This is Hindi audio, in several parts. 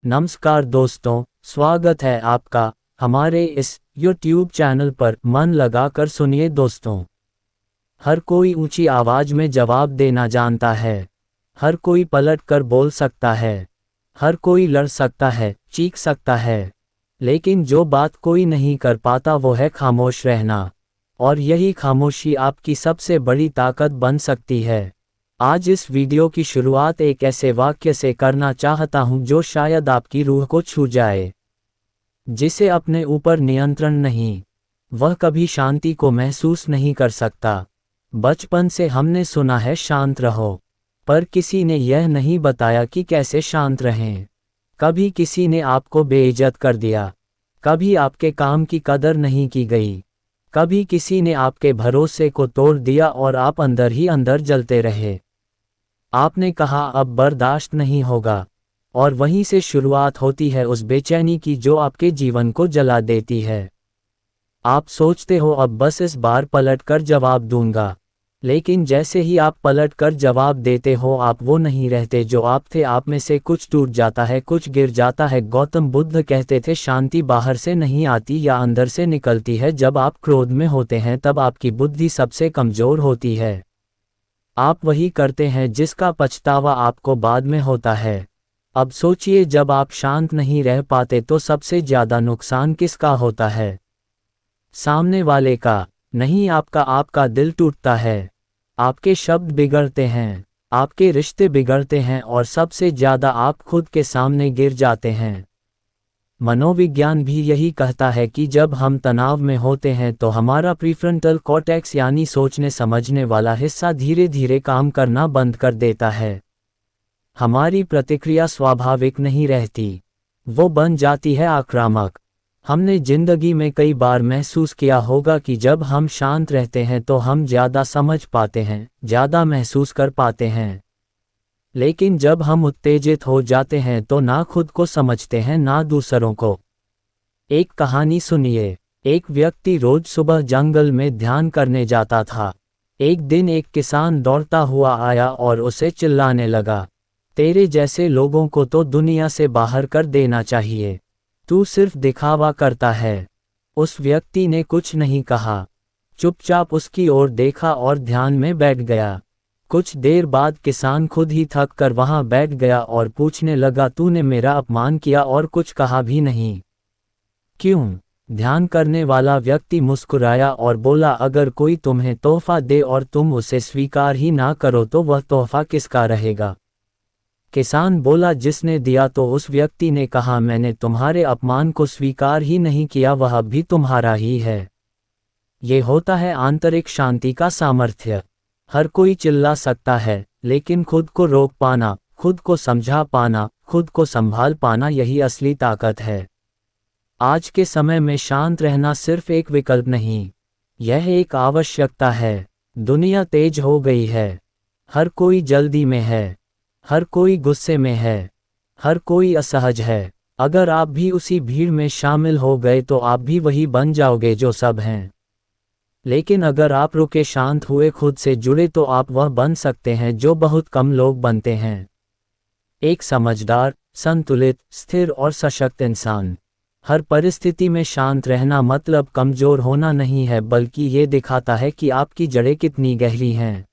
नमस्कार दोस्तों, स्वागत है आपका हमारे इस YouTube चैनल पर। मन लगाकर सुनिए दोस्तों। हर कोई ऊंची आवाज में जवाब देना जानता है। हर कोई पलट कर बोल सकता है। हर कोई लड़ सकता है, चीख सकता है। लेकिन जो बात कोई नहीं कर पाता वो है खामोश रहना। और यही खामोशी आपकी सबसे बड़ी ताकत बन सकती है। आज इस वीडियो की शुरुआत एक ऐसे वाक्य से करना चाहता हूं जो शायद आपकी रूह को छू जाए। जिसे अपने ऊपर नियंत्रण नहीं, वह कभी शांति को महसूस नहीं कर सकता। बचपन से हमने सुना है शांत रहो, पर किसी ने यह नहीं बताया कि कैसे शांत रहें। कभी किसी ने आपको बेइज्जत कर दिया, कभी आपके काम की कदर नहीं की गई, कभी किसी ने आपके भरोसे को तोड़ दिया और आप अंदर ही अंदर जलते रहे। आपने कहा अब बर्दाश्त नहीं होगा, और वहीं से शुरुआत होती है उस बेचैनी की जो आपके जीवन को जला देती है। आप सोचते हो अब बस इस बार पलट कर जवाब दूंगा, लेकिन जैसे ही आप पलट कर जवाब देते हो आप वो नहीं रहते जो आप थे। आप में से कुछ टूट जाता है, कुछ गिर जाता है। गौतम बुद्ध कहते थे शांति बाहर से नहीं आती या अंदर से निकलती है। जब आप क्रोध में होते हैं तब आपकी बुद्धि सबसे कमजोर होती है। आप वही करते हैं जिसका पछतावा आपको बाद में होता है। अब सोचिए, जब आप शांत नहीं रह पाते तो सबसे ज्यादा नुकसान किसका होता है? सामने वाले का नहीं, आपका। आपका दिल टूटता है, आपके शब्द बिगड़ते हैं, आपके रिश्ते बिगड़ते हैं और सबसे ज्यादा आप खुद के सामने गिर जाते हैं। मनोविज्ञान भी यही कहता है कि जब हम तनाव में होते हैं तो हमारा प्रीफ्रंटल कॉर्टेक्स यानी सोचने समझने वाला हिस्सा धीरे धीरे काम करना बंद कर देता है। हमारी प्रतिक्रिया स्वाभाविक नहीं रहती, वो बन जाती है आक्रामक। हमने जिंदगी में कई बार महसूस किया होगा कि जब हम शांत रहते हैं तो हम ज़्यादा समझ पाते हैं, ज़्यादा महसूस कर पाते हैं। लेकिन जब हम उत्तेजित हो जाते हैं तो ना खुद को समझते हैं ना दूसरों को। एक कहानी सुनिए। एक व्यक्ति रोज सुबह जंगल में ध्यान करने जाता था। एक दिन एक किसान दौड़ता हुआ आया और उसे चिल्लाने लगा, तेरे जैसे लोगों को तो दुनिया से बाहर कर देना चाहिए, तू सिर्फ दिखावा करता है। उस व्यक्ति ने कुछ नहीं कहा, चुपचाप उसकी ओर देखा और ध्यान में बैठ गया। कुछ देर बाद किसान खुद ही थक कर वहां बैठ गया और पूछने लगा, तूने मेरा अपमान किया और कुछ कहा भी नहीं, क्यों? ध्यान करने वाला व्यक्ति मुस्कुराया और बोला, अगर कोई तुम्हें तोहफा दे और तुम उसे स्वीकार ही ना करो तो वह तोहफा किसका रहेगा? किसान बोला, जिसने दिया। तो उस व्यक्ति ने कहा, मैंने तुम्हारे अपमान को स्वीकार ही नहीं किया, वह भी तुम्हारा ही है। ये होता है आंतरिक शांति का सामर्थ्य। हर कोई चिल्ला सकता है, लेकिन खुद को रोक पाना, खुद को समझा पाना, खुद को संभाल पाना, यही असली ताकत है। आज के समय में शांत रहना सिर्फ एक विकल्प नहीं, यह एक आवश्यकता है। दुनिया तेज हो गई है, हर कोई जल्दी में है, हर कोई गुस्से में है, हर कोई असहज है। अगर आप भी उसी भीड़ में शामिल हो गए तो आप भी वही बन जाओगे जो सब हैं। लेकिन अगर आप रुके, शांत हुए, खुद से जुड़े तो आप वह बन सकते हैं जो बहुत कम लोग बनते हैं। एक समझदार, संतुलित, स्थिर और सशक्त इंसान। हर परिस्थिति में शांत रहना मतलब कमजोर होना नहीं है, बल्कि ये दिखाता है कि आपकी जड़ें कितनी गहरी हैं,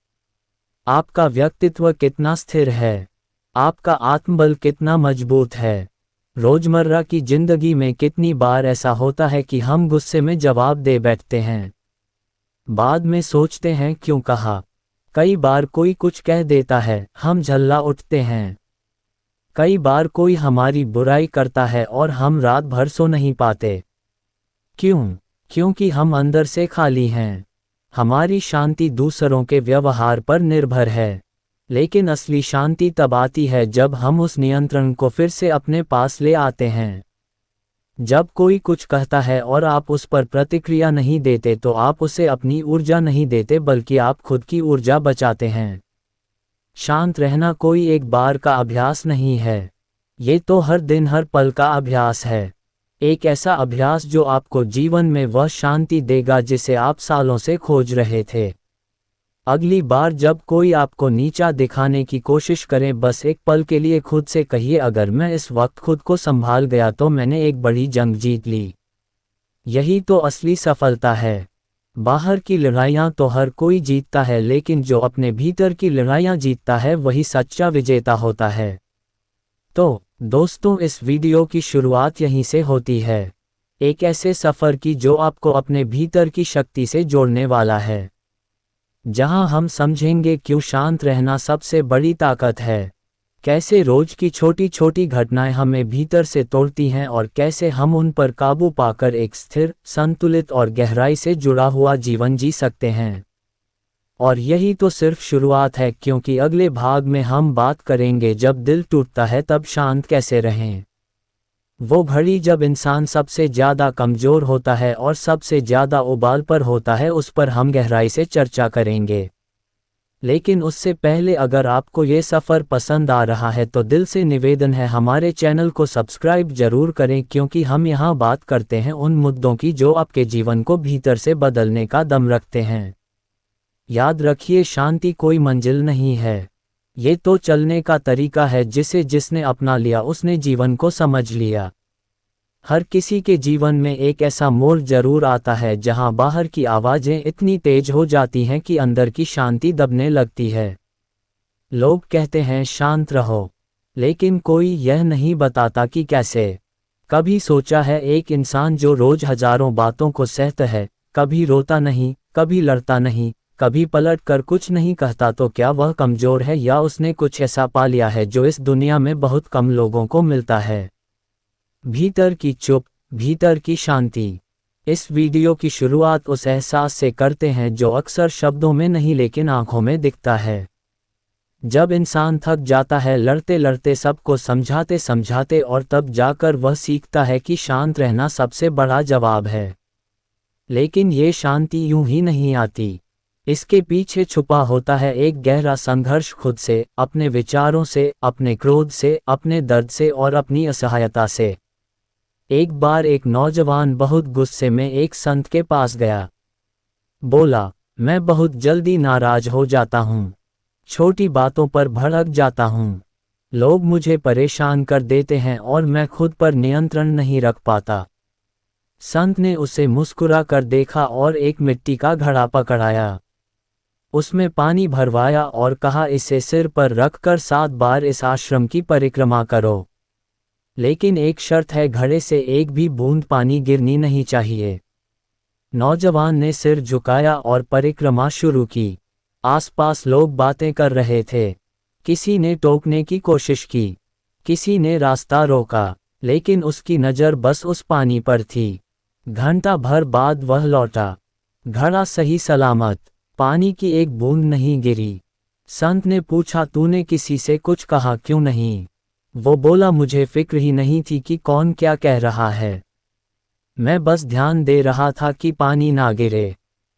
आपका व्यक्तित्व कितना स्थिर है, आपका आत्मबल कितना मजबूत है। रोजमर्रा की जिंदगी में कितनी बार ऐसा होता है कि हम गुस्से में जवाब दे बैठते हैं, बाद में सोचते हैं क्यों कहा। कई बार कोई कुछ कह देता है, हम झल्ला उठते हैं। कई बार कोई हमारी बुराई करता है और हम रात भर सो नहीं पाते। क्यों? क्योंकि हम अंदर से खाली हैं। हमारी शांति दूसरों के व्यवहार पर निर्भर है, लेकिन असली शांति तब आती है जब हम उस नियंत्रण को फिर से अपने पास ले आते हैं। जब कोई कुछ कहता है और आप उस पर प्रतिक्रिया नहीं देते तो आप उसे अपनी ऊर्जा नहीं देते, बल्कि आप खुद की ऊर्जा बचाते हैं। शांत रहना कोई एक बार का अभ्यास नहीं है, ये तो हर दिन हर पल का अभ्यास है। एक ऐसा अभ्यास जो आपको जीवन में वह शांति देगा जिसे आप सालों से खोज रहे थे। अगली बार जब कोई आपको नीचा दिखाने की कोशिश करे, बस एक पल के लिए खुद से कहिए, अगर मैं इस वक्त खुद को संभाल गया तो मैंने एक बड़ी जंग जीत ली। यही तो असली सफलता है। बाहर की लड़ाइयाँ तो हर कोई जीतता है, लेकिन जो अपने भीतर की लड़ाइयाँ जीतता है वही सच्चा विजेता होता है। तो दोस्तों, इस वीडियो की शुरुआत यहीं से होती है, एक ऐसे सफ़र की जो आपको अपने भीतर की शक्ति से जोड़ने वाला है, जहां हम समझेंगे क्यों शांत रहना सबसे बड़ी ताकत है, कैसे रोज की छोटी छोटी घटनाएं हमें भीतर से तोड़ती हैं और कैसे हम उन पर काबू पाकर एक स्थिर, संतुलित और गहराई से जुड़ा हुआ जीवन जी सकते हैं। और यही तो सिर्फ शुरुआत है, क्योंकि अगले भाग में हम बात करेंगे जब दिल टूटता है तब शांत कैसे रहें। वो घड़ी जब इंसान सबसे ज़्यादा कमज़ोर होता है और सबसे ज़्यादा उबाल पर होता है, उस पर हम गहराई से चर्चा करेंगे। लेकिन उससे पहले अगर आपको ये सफ़र पसंद आ रहा है तो दिल से निवेदन है, हमारे चैनल को सब्सक्राइब जरूर करें, क्योंकि हम यहाँ बात करते हैं उन मुद्दों की जो आपके जीवन को भीतर से बदलने का दम रखते हैं। याद रखिए, शांति कोई मंजिल नहीं है, ये तो चलने का तरीका है जिसे जिसने अपना लिया उसने जीवन को समझ लिया। हर किसी के जीवन में एक ऐसा मोड़ जरूर आता है जहां बाहर की आवाज़ें इतनी तेज हो जाती हैं कि अंदर की शांति दबने लगती है। लोग कहते हैं शांत रहो, लेकिन कोई यह नहीं बताता कि कैसे। कभी सोचा है एक इंसान जो रोज हजारों बातों को सहता है, कभी रोता नहीं, कभी लड़ता नहीं, कभी पलट कर कुछ नहीं कहता, तो क्या वह कमज़ोर है या उसने कुछ ऐसा पा लिया है जो इस दुनिया में बहुत कम लोगों को मिलता है? भीतर की चुप, भीतर की शांति। इस वीडियो की शुरुआत उस एहसास से करते हैं जो अक्सर शब्दों में नहीं लेकिन आंखों में दिखता है। जब इंसान थक जाता है लड़ते लड़ते, सबको समझाते समझाते, और तब जाकर वह सीखता है कि शांत रहना सबसे बड़ा जवाब है। लेकिन ये शांति यूं ही नहीं आती। इसके पीछे छुपा होता है एक गहरा संघर्ष खुद से, अपने विचारों से, अपने क्रोध से, अपने दर्द से और अपनी असहायता से। एक बार एक नौजवान बहुत गुस्से में एक संत के पास गया। बोला, मैं बहुत जल्दी नाराज हो जाता हूँ, छोटी बातों पर भड़क जाता हूँ, लोग मुझे परेशान कर देते हैं और मैं खुद पर नियंत्रण नहीं रख पाता। संत ने उसे मुस्कुरा कर देखा और एक मिट्टी का घड़ा पकड़ाया, उसमें पानी भरवाया और कहा, इसे सिर पर रखकर 7 बार इस आश्रम की परिक्रमा करो। लेकिन एक शर्त है, घड़े से एक भी बूंद पानी गिरनी नहीं चाहिए। नौजवान ने सिर झुकाया और परिक्रमा शुरू की। आसपास लोग बातें कर रहे थे, किसी ने टोकने की कोशिश की, किसी ने रास्ता रोका, लेकिन उसकी नज़र बस उस पानी पर थी। घंटा भर बाद वह लौटा, घड़ा सही सलामत, पानी की एक बूंद नहीं गिरी। संत ने पूछा, तूने किसी से कुछ कहा क्यों नहीं? वो बोला, मुझे फिक्र ही नहीं थी कि कौन क्या कह रहा है, मैं बस ध्यान दे रहा था कि पानी ना गिरे।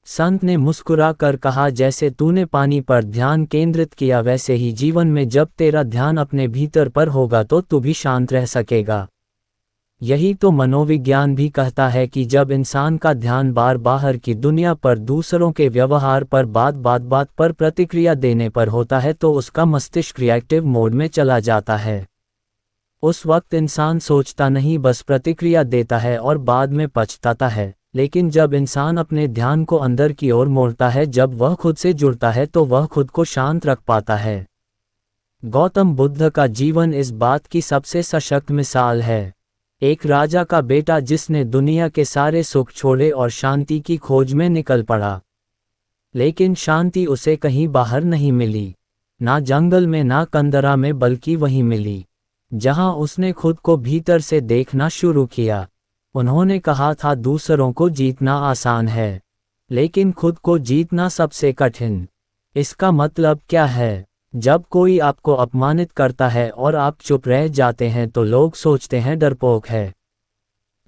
संत ने मुस्कुरा कर कहा, जैसे तूने पानी पर ध्यान केंद्रित किया वैसे ही जीवन में जब तेरा ध्यान अपने भीतर पर होगा तो तू भी शांत रह सकेगा। यही तो मनोविज्ञान भी कहता है कि जब इंसान का ध्यान बाहर की दुनिया पर, दूसरों के व्यवहार पर, बात पर प्रतिक्रिया देने पर होता है तो उसका मस्तिष्क रिएक्टिव मोड में चला जाता है। उस वक्त इंसान सोचता नहीं, बस प्रतिक्रिया देता है और बाद में पछताता है। लेकिन जब इंसान अपने ध्यान को अंदर की ओर मोड़ता है, जब वह खुद से जुड़ता है, तो वह खुद को शांत रख पाता है। गौतम बुद्ध का जीवन इस बात की सबसे सशक्त मिसाल है। एक राजा का बेटा जिसने दुनिया के सारे सुख छोड़े और शांति की खोज में निकल पड़ा। लेकिन शांति उसे कहीं बाहर नहीं मिली, ना जंगल में ना कंदरा में, बल्कि वहीं मिली जहां उसने खुद को भीतर से देखना शुरू किया। उन्होंने कहा था, दूसरों को जीतना आसान है, लेकिन खुद को जीतना सबसे कठिन। इसका मतलब क्या है? जब कोई आपको अपमानित करता है और आप चुप रह जाते हैं तो लोग सोचते हैं डरपोक है।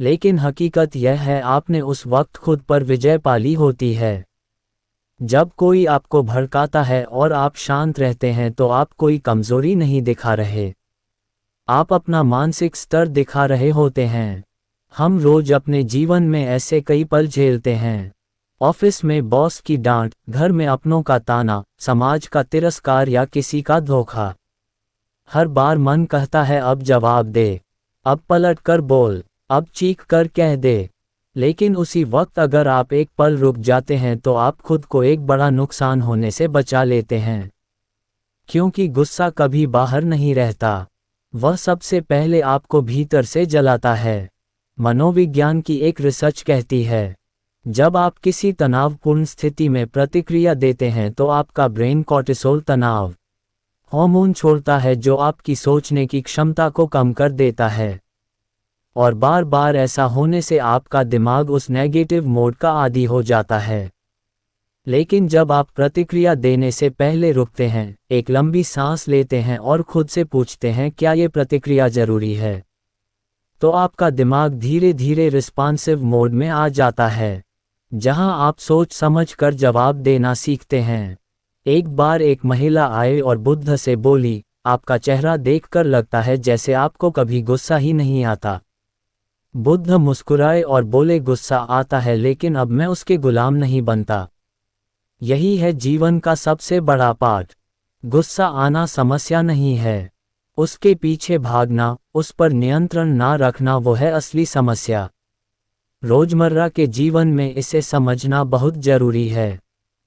लेकिन हकीकत यह है, आपने उस वक्त खुद पर विजय पाली होती है। जब कोई आपको भड़काता है और आप शांत रहते हैं तो आप कोई कमजोरी नहीं दिखा रहे, आप अपना मानसिक स्तर दिखा रहे होते हैं। हम रोज अपने जीवन में ऐसे कई पल झेलते हैं ऑफिस में बॉस की डांट, घर में अपनों का ताना, समाज का तिरस्कार या किसी का धोखा। हर बार मन कहता है अब जवाब दे, अब पलट कर बोल, अब चीख कर कह दे। लेकिन उसी वक्त अगर आप एक पल रुक जाते हैं तो आप खुद को एक बड़ा नुकसान होने से बचा लेते हैं। क्योंकि गुस्सा कभी बाहर नहीं रहता, वह सबसे पहले आपको भीतर से जलाता है। मनोविज्ञान की एक रिसर्च कहती है, जब आप किसी तनावपूर्ण स्थिति में प्रतिक्रिया देते हैं तो आपका ब्रेन कॉर्टिसोल तनाव हार्मोन छोड़ता है जो आपकी सोचने की क्षमता को कम कर देता है। और बार बार ऐसा होने से आपका दिमाग उस नेगेटिव मोड का आदी हो जाता है। लेकिन जब आप प्रतिक्रिया देने से पहले रुकते हैं, एक लंबी सांस लेते हैं और खुद से पूछते हैं क्या ये प्रतिक्रिया जरूरी है, तो आपका दिमाग धीरे धीरे रिस्पॉन्सिव मोड में आ जाता है, जहां आप सोच समझ कर जवाब देना सीखते हैं। एक बार एक महिला आई और बुद्ध से बोली, आपका चेहरा देखकर लगता है जैसे आपको कभी गुस्सा ही नहीं आता। बुद्ध मुस्कुराए और बोले, गुस्सा आता है लेकिन अब मैं उसके गुलाम नहीं बनता। यही है जीवन का सबसे बड़ा पाठ। गुस्सा आना समस्या नहीं है, उसके पीछे भागना, उस पर नियंत्रण ना रखना वो है असली समस्या। रोजमर्रा के जीवन में इसे समझना बहुत जरूरी है।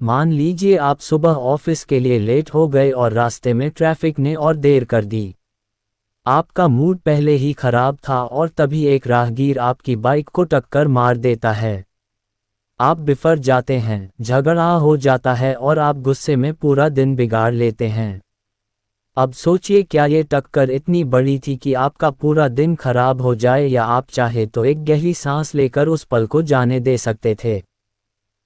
मान लीजिए आप सुबह ऑफिस के लिए लेट हो गए और रास्ते में ट्रैफिक ने और देर कर दी। आपका मूड पहले ही खराब था और तभी एक राहगीर आपकी बाइक को टक्कर मार देता है। आप बिफर जाते हैं, झगड़ा हो जाता है और आप गुस्से में पूरा दिन बिगाड़ लेते हैं। अब सोचिए, क्या ये टक्कर इतनी बड़ी थी कि आपका पूरा दिन खराब हो जाए, या आप चाहे तो एक गहरी सांस लेकर उस पल को जाने दे सकते थे।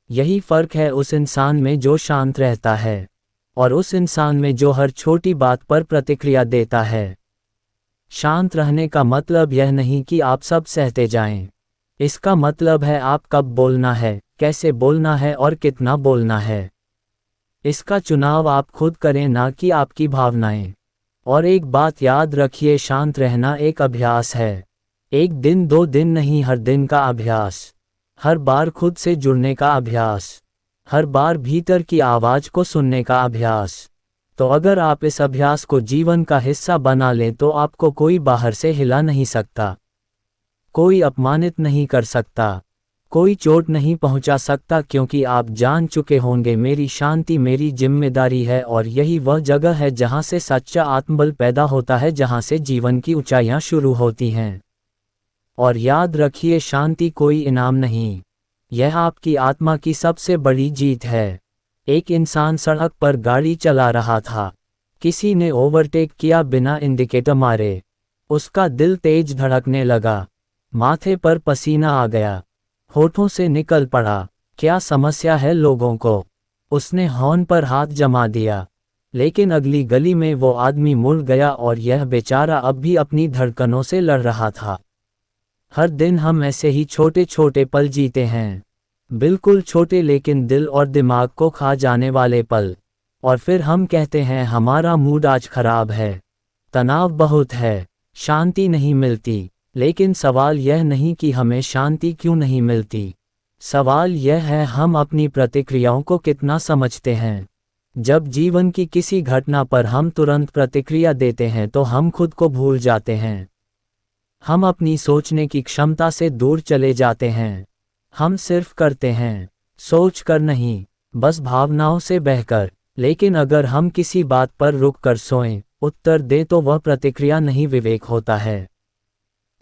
यही फर्क है उस इंसान में जो शांत रहता है और उस इंसान में जो हर छोटी बात पर प्रतिक्रिया देता है। शांत रहने का मतलब यह नहीं कि आप सब सहते जाएं। इसका मतलब है आप कब बोलना है, कैसे बोलना है और कितना बोलना है। इसका चुनाव आप खुद करें, ना कि आपकी भावनाएं। और एक बात याद रखिए, शांत रहना एक अभ्यास है। एक दिन 2 दिन नहीं, हर दिन का अभ्यास। हर बार खुद से जुड़ने का अभ्यास। हर बार भीतर की आवाज को सुनने का अभ्यास। तो अगर आप इस अभ्यास को जीवन का हिस्सा बना लें तो आपको कोई बाहर से हिला नहीं सकता, कोई अपमानित नहीं कर सकता, कोई चोट नहीं पहुंचा सकता, क्योंकि आप जान चुके होंगे मेरी शांति मेरी जिम्मेदारी है। और यही वह जगह है जहां से सच्चा आत्मबल पैदा होता है, जहां से जीवन की ऊंचाइयां शुरू होती हैं। और याद रखिए, शांति कोई इनाम नहीं, यह आपकी आत्मा की सबसे बड़ी जीत है। एक इंसान सड़क पर गाड़ी चला रहा था। किसी ने ओवरटेक किया बिना इंडिकेटर मारे। उसका दिल तेज धड़कने लगा, माथे पर पसीना आ गया, होठों से निकल पड़ा, क्या समस्या है लोगों को। उसने हॉर्न पर हाथ जमा दिया, लेकिन अगली गली में वो आदमी मुड़ गया और यह बेचारा अब भी अपनी धड़कनों से लड़ रहा था। हर दिन हम ऐसे ही छोटे छोटे पल जीते हैं, बिल्कुल छोटे लेकिन दिल और दिमाग को खा जाने वाले पल। और फिर हम कहते हैं हमारा मूड आज खराब है, तनाव बहुत है, शांति नहीं मिलती। लेकिन सवाल यह नहीं कि हमें शांति क्यों नहीं मिलती, सवाल यह है हम अपनी प्रतिक्रियाओं को कितना समझते हैं। जब जीवन की किसी घटना पर हम तुरंत प्रतिक्रिया देते हैं तो हम खुद को भूल जाते हैं। हम अपनी सोचने की क्षमता से दूर चले जाते हैं। हम सिर्फ करते हैं, सोच कर नहीं, बस भावनाओं से बहकर। लेकिन अगर हम किसी बात पर रुक कर सोएं, उत्तर दें, तो वह प्रतिक्रिया नहीं, विवेक होता है।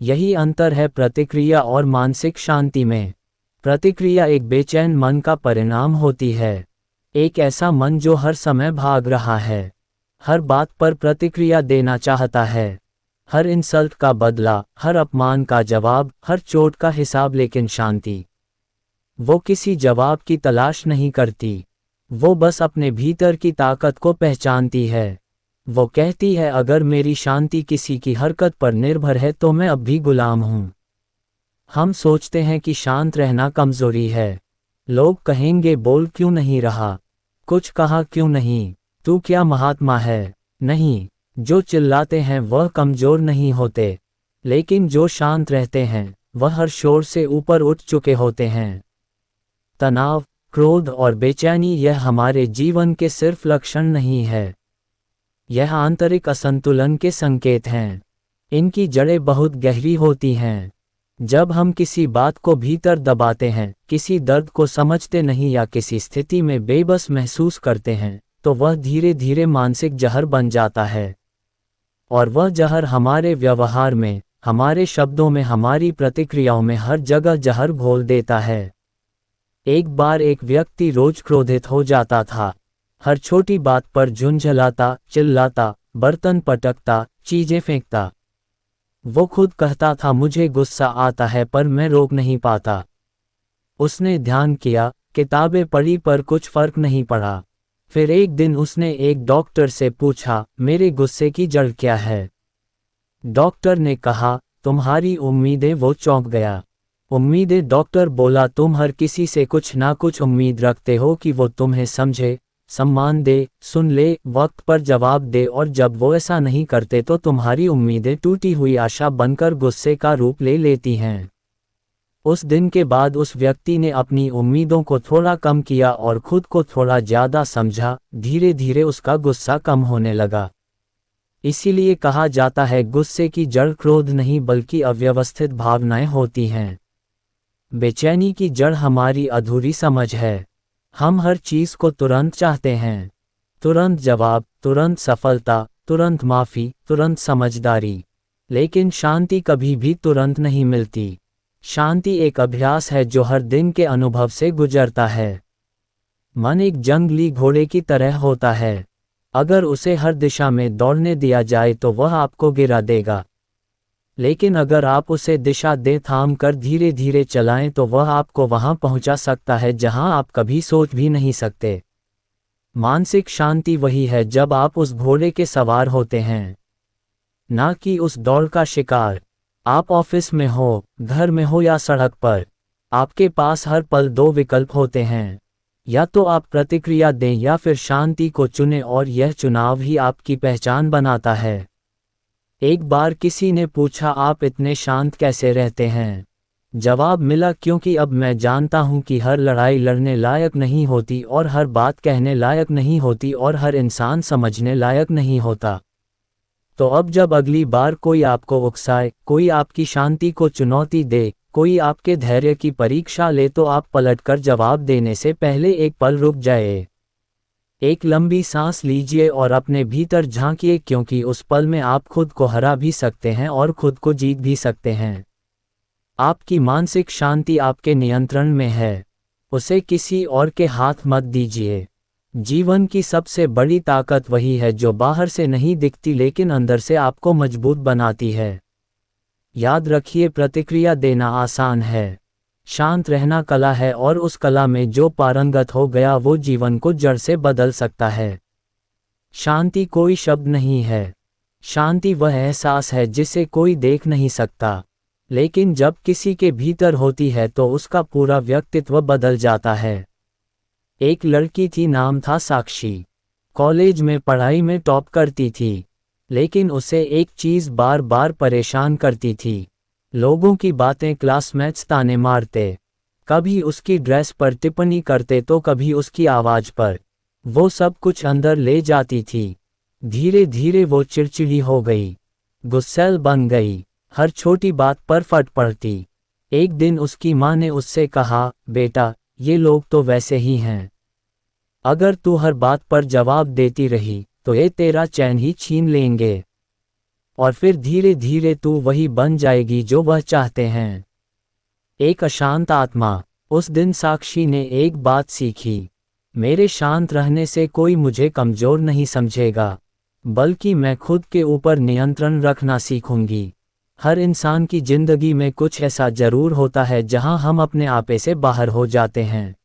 यही अंतर है प्रतिक्रिया और मानसिक शांति में। प्रतिक्रिया एक बेचैन मन का परिणाम होती है, एक ऐसा मन जो हर समय भाग रहा है, हर बात पर प्रतिक्रिया देना चाहता है, हर इंसल्ट का बदला, हर अपमान का जवाब, हर चोट का हिसाब। लेकिन शांति, वो किसी जवाब की तलाश नहीं करती, वो बस अपने भीतर की ताकत को पहचानती है। वो कहती है अगर मेरी शांति किसी की हरकत पर निर्भर है तो मैं अब भी गुलाम हूं। हम सोचते हैं कि शांत रहना कमजोरी है। लोग कहेंगे बोल क्यों नहीं रहा, कुछ कहा क्यों नहीं, तू क्या महात्मा है। नहीं, जो चिल्लाते हैं वह कमजोर नहीं होते, लेकिन जो शांत रहते हैं वह हर शोर से ऊपर उठ चुके होते हैं। तनाव, क्रोध और बेचैनी यह हमारे जीवन के सिर्फ लक्षण नहीं है, यह आंतरिक असंतुलन के संकेत हैं। इनकी जड़ें बहुत गहरी होती हैं। जब हम किसी बात को भीतर दबाते हैं, किसी दर्द को समझते नहीं या किसी स्थिति में बेबस महसूस करते हैं, तो वह धीरे धीरे मानसिक जहर बन जाता है। और वह जहर हमारे व्यवहार में, हमारे शब्दों में, हमारी प्रतिक्रियाओं में हर जगह जहर घोल देता है। एक बार एक व्यक्ति रोज क्रोधित हो जाता था। हर छोटी बात पर झुंझलाता, चिल्लाता, बर्तन पटकता, चीजें फेंकता। वो खुद कहता था, मुझे गुस्सा आता है पर मैं रोक नहीं पाता। उसने ध्यान किया, किताबें पढ़ी पर कुछ फर्क नहीं पड़ा। फिर एक दिन उसने एक डॉक्टर से पूछा, मेरे गुस्से की जड़ क्या है? डॉक्टर ने कहा, तुम्हारी उम्मीदें। वो चौंक गया। उम्मीदें? डॉक्टर बोला, तुम हर किसी से कुछ ना कुछ उम्मीद रखते हो कि वो तुम्हें समझे, सम्मान दे, सुन ले, वक्त पर जवाब दे, और जब वो ऐसा नहीं करते तो तुम्हारी उम्मीदें टूटी हुई आशा बनकर गुस्से का रूप ले लेती हैं। उस दिन के बाद उस व्यक्ति ने अपनी उम्मीदों को थोड़ा कम किया और खुद को थोड़ा ज़्यादा समझा। धीरे धीरे उसका गुस्सा कम होने लगा। इसीलिए कहा जाता है, गुस्से की जड़ क्रोध नहीं बल्कि अव्यवस्थित भावनाएं होती हैं। बेचैनी की जड़ हमारी अधूरी समझ है। हम हर चीज़ को तुरंत चाहते हैं, तुरंत जवाब, तुरंत सफलता, तुरंत माफ़ी, तुरंत समझदारी। लेकिन शांति कभी भी तुरंत नहीं मिलती। शांति एक अभ्यास है जो हर दिन के अनुभव से गुजरता है। मन एक जंगली घोड़े की तरह होता है। अगर उसे हर दिशा में दौड़ने दिया जाए तो वह आपको गिरा देगा। लेकिन अगर आप उसे दिशा दें, थाम कर धीरे धीरे चलाएं, तो वह आपको वहां पहुंचा सकता है जहां आप कभी सोच भी नहीं सकते। मानसिक शांति वही है जब आप उस घोड़े के सवार होते हैं, ना कि उस दौड़ का शिकार। आप ऑफिस में हो, घर में हो या सड़क पर, आपके पास हर पल दो विकल्प होते हैं। या तो आप प्रतिक्रिया दें या फिर शांति को चुनें, और यह चुनाव ही आपकी पहचान बनाता है। एक बार किसी ने पूछा, आप इतने शांत कैसे रहते हैं? जवाब मिला, क्योंकि अब मैं जानता हूं कि हर लड़ाई लड़ने लायक नहीं होती, और हर बात कहने लायक नहीं होती, और हर इंसान समझने लायक नहीं होता। तो अब जब अगली बार कोई आपको उकसाए, कोई आपकी शांति को चुनौती दे, कोई आपके धैर्य की परीक्षा ले, तो आप पलटकर जवाब देने से पहले एक पल रुक जाए। एक लंबी सांस लीजिए और अपने भीतर झांकिए, क्योंकि उस पल में आप खुद को हरा भी सकते हैं और खुद को जीत भी सकते हैं। आपकी मानसिक शांति आपके नियंत्रण में है। उसे किसी और के हाथ मत दीजिए। जीवन की सबसे बड़ी ताकत वही है जो बाहर से नहीं दिखती लेकिन अंदर से आपको मजबूत बनाती है। याद रखिए, प्रतिक्रिया देना आसान है, शांत रहना कला है, और उस कला में जो पारंगत हो गया वो जीवन को जड़ से बदल सकता है। शांति कोई शब्द नहीं है। शांति वह एहसास है जिसे कोई देख नहीं सकता, लेकिन जब किसी के भीतर होती है तो उसका पूरा व्यक्तित्व बदल जाता है। एक लड़की थी, नाम था साक्षी। कॉलेज में पढ़ाई में टॉप करती थी, लेकिन उसे एक चीज़ बार बार परेशान करती थी। लोगों की बातें, क्लासमेट्स ताने मारते, कभी उसकी ड्रेस पर टिप्पणी करते तो कभी उसकी आवाज़ पर। वो सब कुछ अंदर ले जाती थी। धीरे धीरे वो चिड़चिड़ी हो गई, गुस्सैल बन गई, हर छोटी बात पर फट पड़ती। एक दिन उसकी माँ ने उससे कहा, बेटा, ये लोग तो वैसे ही हैं। अगर तू हर बात पर जवाब देती रही तो ये तेरा चैन ही छीन लेंगे, और फिर धीरे धीरे तू वही बन जाएगी जो वह चाहते हैं। एक अशांत आत्मा। उस दिन साक्षी ने एक बात सीखी, मेरे शांत रहने से कोई मुझे कमज़ोर नहीं समझेगा, बल्कि मैं खुद के ऊपर नियंत्रण रखना सीखूंगी। हर इंसान की जिंदगी में कुछ ऐसा जरूर होता है जहां हम अपने आपे से बाहर हो जाते हैं,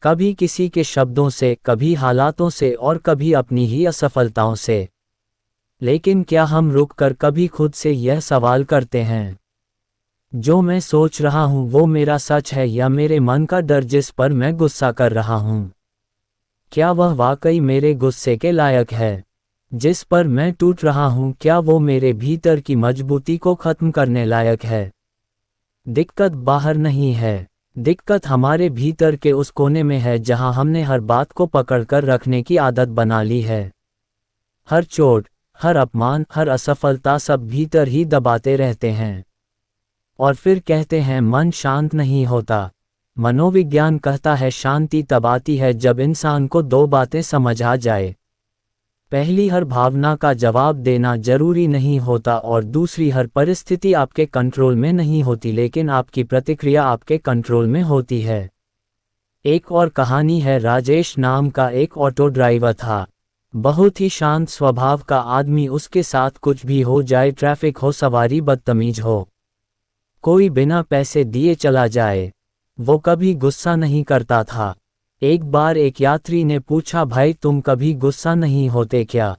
कभी किसी के शब्दों से, कभी हालातों से, और कभी अपनी ही असफलताओं से। लेकिन क्या हम रुककर कभी खुद से यह सवाल करते हैं, जो मैं सोच रहा हूं वो मेरा सच है या मेरे मन का डर जिस पर मैं गुस्सा कर रहा हूं? क्या वह वाकई मेरे गुस्से के लायक है? जिस पर मैं टूट रहा हूं, क्या वो मेरे भीतर की मजबूती को खत्म करने लायक है? दिक्कत बाहर नहीं है, दिक्कत हमारे भीतर के उस कोने में है जहां हमने हर बात को पकड़कर रखने की आदत बना ली है। हर चोट, हर अपमान, हर असफलता सब भीतर ही दबाते रहते हैं। और फिर कहते हैं मन शांत नहीं होता। मनोविज्ञान कहता है शांति तब आती है जब इंसान को दो बातें समझ आ जाए। पहली, हर भावना का जवाब देना जरूरी नहीं होता, और दूसरी, हर परिस्थिति आपके कंट्रोल में नहीं होती लेकिन आपकी प्रतिक्रिया आपके कंट्रोल में होती है। एक और कहानी है। राजेश नाम का एक ऑटो ड्राइवर था। बहुत ही शांत स्वभाव का आदमी। उसके साथ कुछ भी हो जाए, ट्रैफिक हो, सवारी बदतमीज हो, कोई बिना पैसे दिए चला जाए, वो कभी गुस्सा नहीं करता था। एक बार एक यात्री ने पूछा, भाई तुम कभी गुस्सा नहीं होते क्या?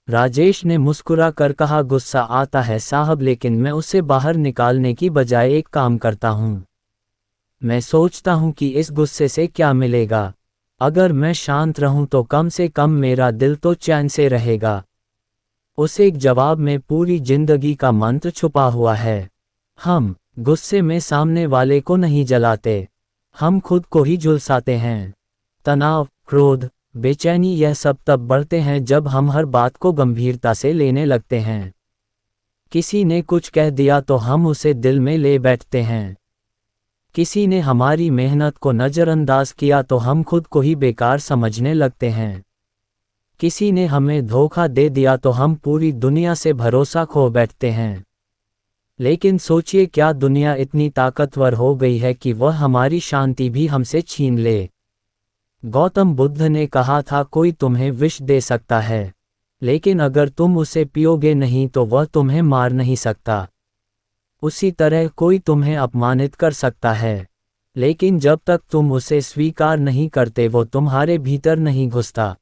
राजेश ने मुस्कुरा कर कहा, गुस्सा आता है साहब, लेकिन मैं उसे बाहर निकालने की बजाय एक काम करता हूँ। मैं सोचता हूँ कि इस गुस्से से क्या मिलेगा। अगर मैं शांत रहूं तो कम से कम मेरा दिल तो चैन से रहेगा। उस एक जवाब में पूरी जिंदगी का मंत्र छुपा हुआ है। हम गुस्से में सामने वाले को नहीं जलाते, हम खुद को ही झुलसाते हैं। तनाव, क्रोध, बेचैनी, यह सब तब बढ़ते हैं जब हम हर बात को गंभीरता से लेने लगते हैं। किसी ने कुछ कह दिया तो हम उसे दिल में ले बैठते हैं। किसी ने हमारी मेहनत को नज़रअंदाज किया तो हम खुद को ही बेकार समझने लगते हैं। किसी ने हमें धोखा दे दिया तो हम पूरी दुनिया से भरोसा खो बैठते हैं। लेकिन सोचिए, क्या दुनिया इतनी ताकतवर हो गई है कि वह हमारी शांति भी हमसे छीन ले? गौतम बुद्ध ने कहा था, कोई तुम्हें विष दे सकता है, लेकिन अगर तुम उसे पियोगे नहीं तो वह तुम्हें मार नहीं सकता। उसी तरह कोई तुम्हें अपमानित कर सकता है, लेकिन जब तक तुम उसे स्वीकार नहीं करते वो तुम्हारे भीतर नहीं घुसता।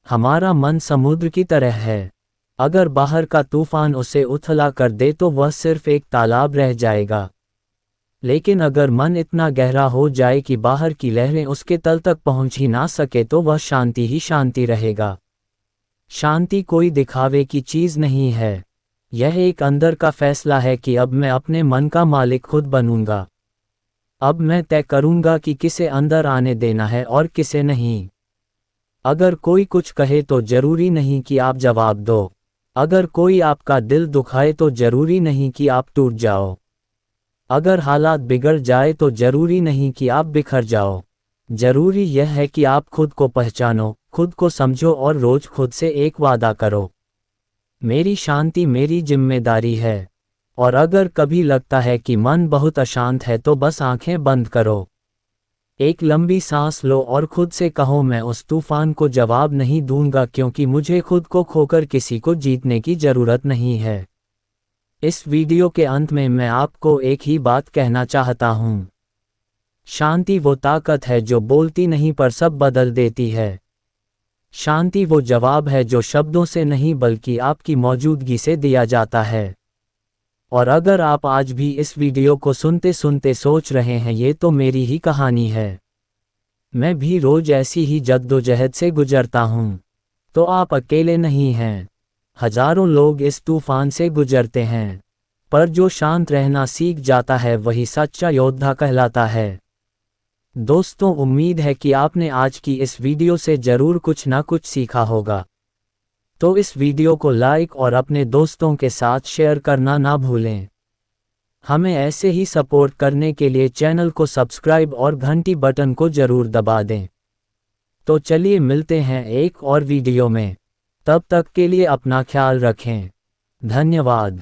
हमारा मन समुद्र की तरह है। अगर बाहर का तूफान उसे उथला कर दे तो वह सिर्फ एक तालाब रह जाएगा, लेकिन अगर मन इतना गहरा हो जाए कि बाहर की लहरें उसके तल तक पहुंच ही ना सके तो वह शांति ही शांति रहेगा। शांति कोई दिखावे की चीज़ नहीं है, यह एक अंदर का फैसला है कि अब मैं अपने मन का मालिक खुद बनूंगा। अब मैं तय करूंगा कि किसे अंदर आने देना है और किसे नहीं। अगर कोई कुछ कहे तो जरूरी नहीं कि आप जवाब दो। अगर कोई आपका दिल दुखाए तो जरूरी नहीं कि आप टूट जाओ। अगर हालात बिगड़ जाए तो जरूरी नहीं कि आप बिखर जाओ। जरूरी यह है कि आप खुद को पहचानो, खुद को समझो और रोज खुद से एक वादा करो, मेरी शांति मेरी जिम्मेदारी है। और अगर कभी लगता है कि मन बहुत अशांत है तो बस आंखें बंद करो, एक लंबी सांस लो और खुद से कहो, मैं उस तूफान को जवाब नहीं दूंगा, क्योंकि मुझे खुद को खोकर किसी को जीतने की जरूरत नहीं है। इस वीडियो के अंत में मैं आपको एक ही बात कहना चाहता हूँ। शांति वो ताकत है जो बोलती नहीं पर सब बदल देती है। शांति वो जवाब है जो शब्दों से नहीं बल्कि आपकी मौजूदगी से दिया जाता है। और अगर आप आज भी इस वीडियो को सुनते सुनते सोच रहे हैं ये तो मेरी ही कहानी है, मैं भी रोज ऐसी ही जद्दोजहद से गुजरता हूँ, तो आप अकेले नहीं हैं। हजारों लोग इस तूफान से गुजरते हैं, पर जो शांत रहना सीख जाता है वही सच्चा योद्धा कहलाता है। दोस्तों, उम्मीद है कि आपने आज की इस वीडियो से जरूर कुछ ना कुछ सीखा होगा। तो इस वीडियो को लाइक और अपने दोस्तों के साथ शेयर करना ना भूलें। हमें ऐसे ही सपोर्ट करने के लिए चैनल को सब्सक्राइब और घंटी बटन को जरूर दबा दें। तो चलिए मिलते हैं एक और वीडियो में, तब तक के लिए अपना ख्याल रखें। धन्यवाद।